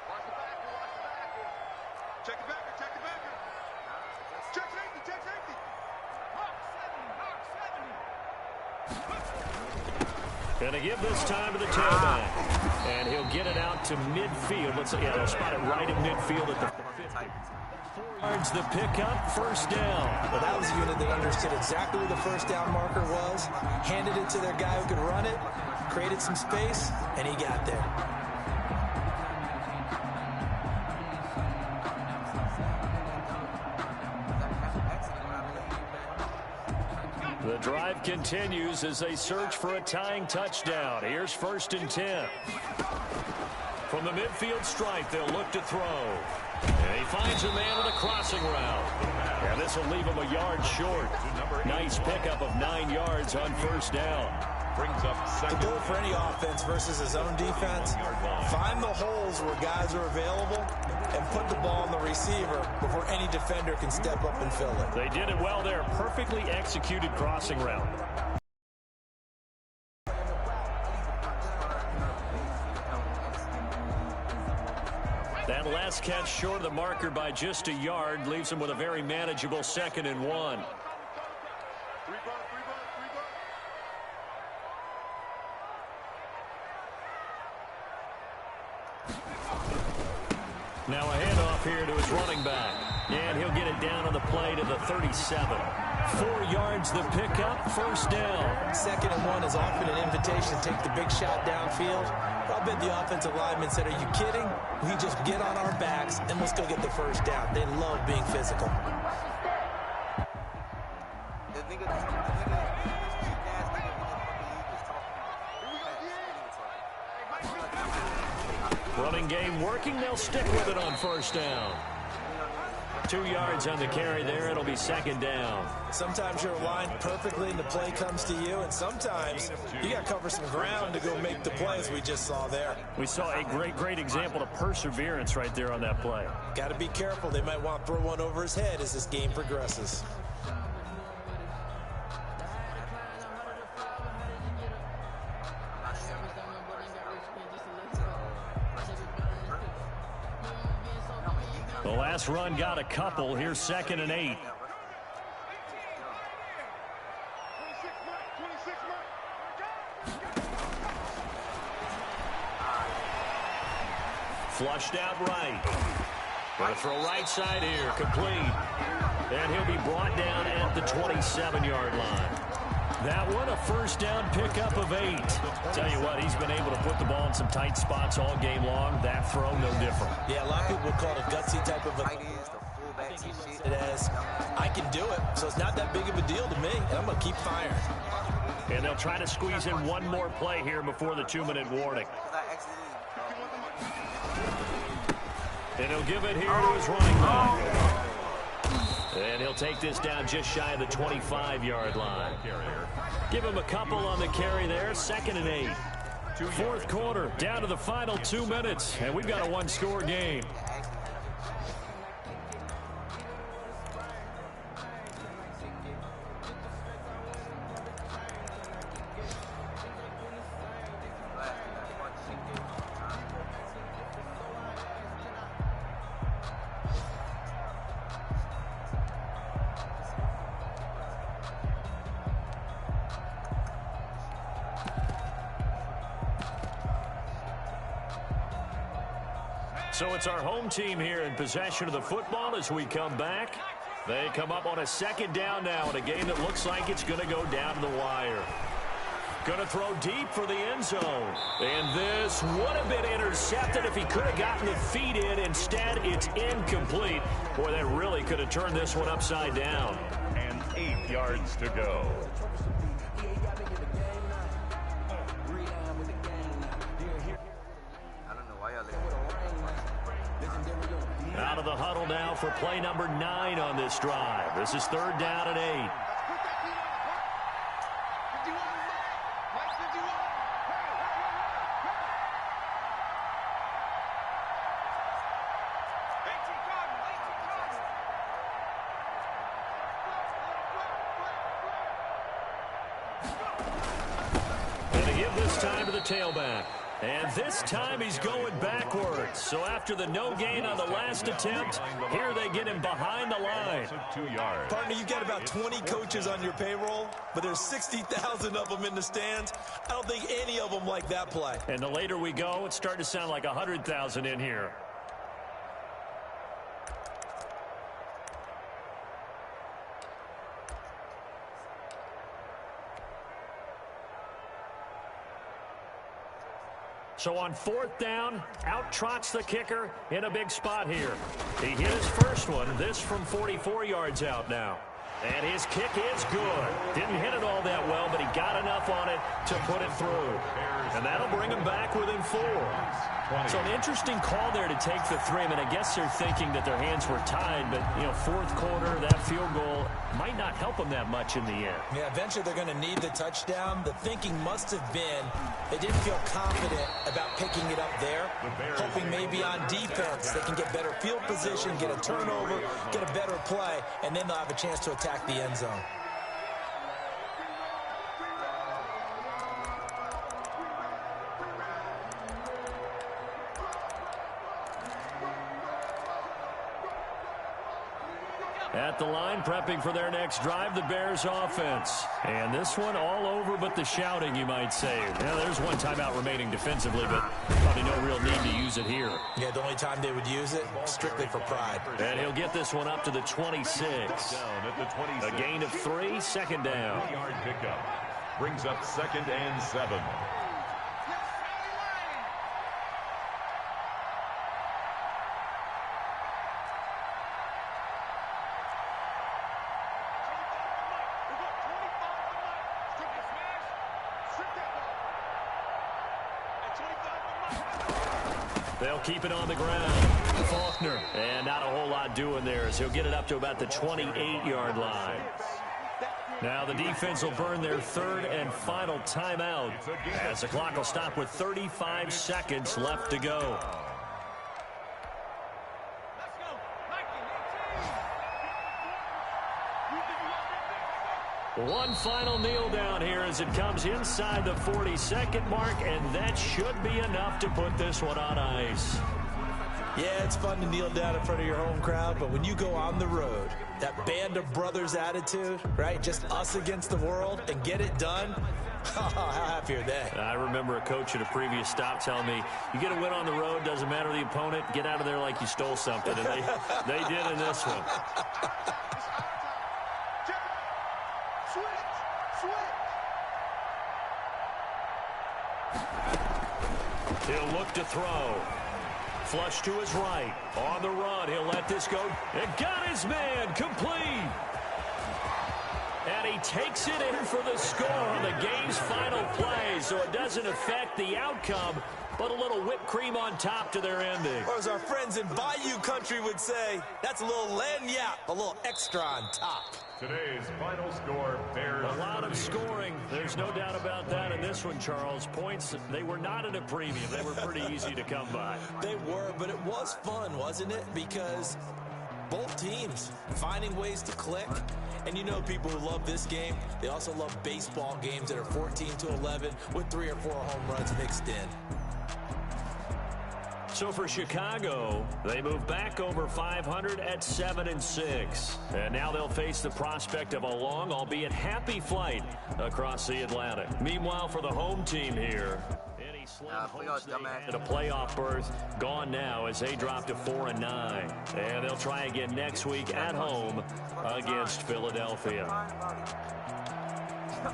Watch the backer, watch the backer. Check the backer, check the backer. Check safety, check safety. Hawk 70, Hawk 70. And they give this time to the tailback. And he'll get it out to midfield. Let's see, they'll spot it right in midfield at the 4 yards. The pickup, first down. Well, that was a unit that understood exactly where the first down marker was, handed it to their guy who could run it, created some space, and he got there. The drive continues as they search for a tying touchdown. Here's 1st and 10. From the midfield stripe, they'll look to throw. And he finds a man with a crossing route. And this will leave him a yard short. Nice pickup of 9 yards on first down. Brings up second. The goal for any offense versus his own defense, find the holes where guys are available and put the ball on the receiver before any defender can step up and fill it. They did it well there. Perfectly executed crossing route. That last catch short of the marker by just a yard leaves him with a very manageable 2nd and 1. Now a handoff here to his running back. And he'll get it down on the play to the 37. 4 yards the pickup, first down. 2nd and 1 is often an invitation to take the big shot downfield. But I bet the offensive lineman said, are you kidding? We just get on our backs and let's go get the first down. They love being physical. Running game working. They'll stick with it on first down. 2 yards on the carry there. It'll be 2nd down. Sometimes you're aligned perfectly and the play comes to you, and sometimes you got to cover some ground to go make the plays we just saw there. We saw a great example of perseverance right there on that play. Got to be careful. They might want to throw one over his head as this game progresses. The last run got a couple. Here's 2nd and 8. Flushed out right. Going to throw right side here. Complete. And he'll be brought down at the 27-yard line. That one, a first down pickup of 8. Tell you what, he's been able to put the ball in some tight spots all game long. That throw, no different. Yeah, a lot of people would call it a gutsy type of a... It is. I can do it, so it's not that big of a deal to me, and I'm going to keep firing. And they'll try to squeeze in one more play here before the 2-minute warning. And he'll give it here to his running back. And he'll take this down just shy of the 25-yard line. Give him a couple on the carry there. 2nd and 8. 4th quarter, down to the final 2 minutes. And we've got a one-score game. So it's our home team here in possession of the football as we come back. They come up on a second down now in a game that looks like it's going to go down to the wire. Going to throw deep for the end zone. And this would have been intercepted if he could have gotten the feet in. Instead, it's incomplete. Boy, that really could have turned this one upside down. And 8 yards to go. Out of the huddle now for play number 9 on this drive. This is 3rd down and 8. And they give this time to the tailback. And this time he's going backwards. So after the no gain on the last attempt, here they get him behind the line. 2 yards. Partner, you got about 20 coaches on your payroll, but there's 60,000 of them in the stands. I don't think any of them like that play. And the later we go, it's starting to sound like 100,000 in here. So on 4th down, out trots the kicker in a big spot here. He hit his first one, this from 44 yards out now. And his kick is good. Didn't hit it all that well, but he got enough on it to put it through. And that'll bring him back within 4. So an interesting call there to take the 3. I mean, I guess they're thinking that their hands were tied, but, you know, 4th quarter, that field goal might not help them that much in the end. Yeah, eventually they're going to need the touchdown. The thinking must have been they didn't feel confident about picking it up there, hoping maybe on defense they can get better field position, get a turnover, get a better play, and then they'll have a chance to attack the end zone. At the line, prepping for their next drive, the Bears offense. And this one all over but the shouting, you might say. Yeah, there's one timeout remaining defensively, but probably no real need to use it here. Yeah, the only time they would use it, strictly for pride. And he'll get this one up to the 26. A gain of 3, 2nd down. 3-yard pickup. Brings up 2nd and 7. They'll keep it on the ground. Faulkner. And not a whole lot doing there as he'll get it up to about the 28-yard line. Now the defense will burn their 3rd and final timeout as the clock will stop with 35 seconds left to go. One final kneel down here as it comes inside the 40-second mark, and that should be enough to put this one on ice. Yeah, it's fun to kneel down in front of your home crowd, but when you go on the road, that band of brothers attitude, right? Just us against the world and get it done. How happy are they? I remember a coach at a previous stop telling me, you get a win on the road, doesn't matter the opponent, get out of there like you stole something. And they did in this one. He'll look to throw. Flush to his right. On the run. He'll let this go. And got his man. Complete. And he takes it in for the score on the game's final play. So it doesn't affect the outcome, but a little whipped cream on top to their ending. Or as our friends in Bayou Country would say, that's a little lagniappe, a little extra on top. Today's final score, Bears. A lot of scoring. There's no doubt about that in this one, Charles. Points, they were not at a premium. They were pretty easy to come by. They were, but it was fun, wasn't it? Because both teams finding ways to click. And you know people who love this game, they also love baseball games that are 14-11 with 3 or 4 home runs mixed in. So for Chicago, they move back over 500 at 7-6. And now they'll face the prospect of a long, albeit happy flight across the Atlantic. Meanwhile, for the home team here, And a playoff berth gone now as they drop to 4-9. And they'll try again next week at home against Philadelphia.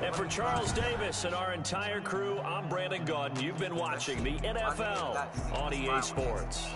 And for Charles Davis and our entire crew, I'm Brandon Gaudin. You've been watching the NFL on EA Sports.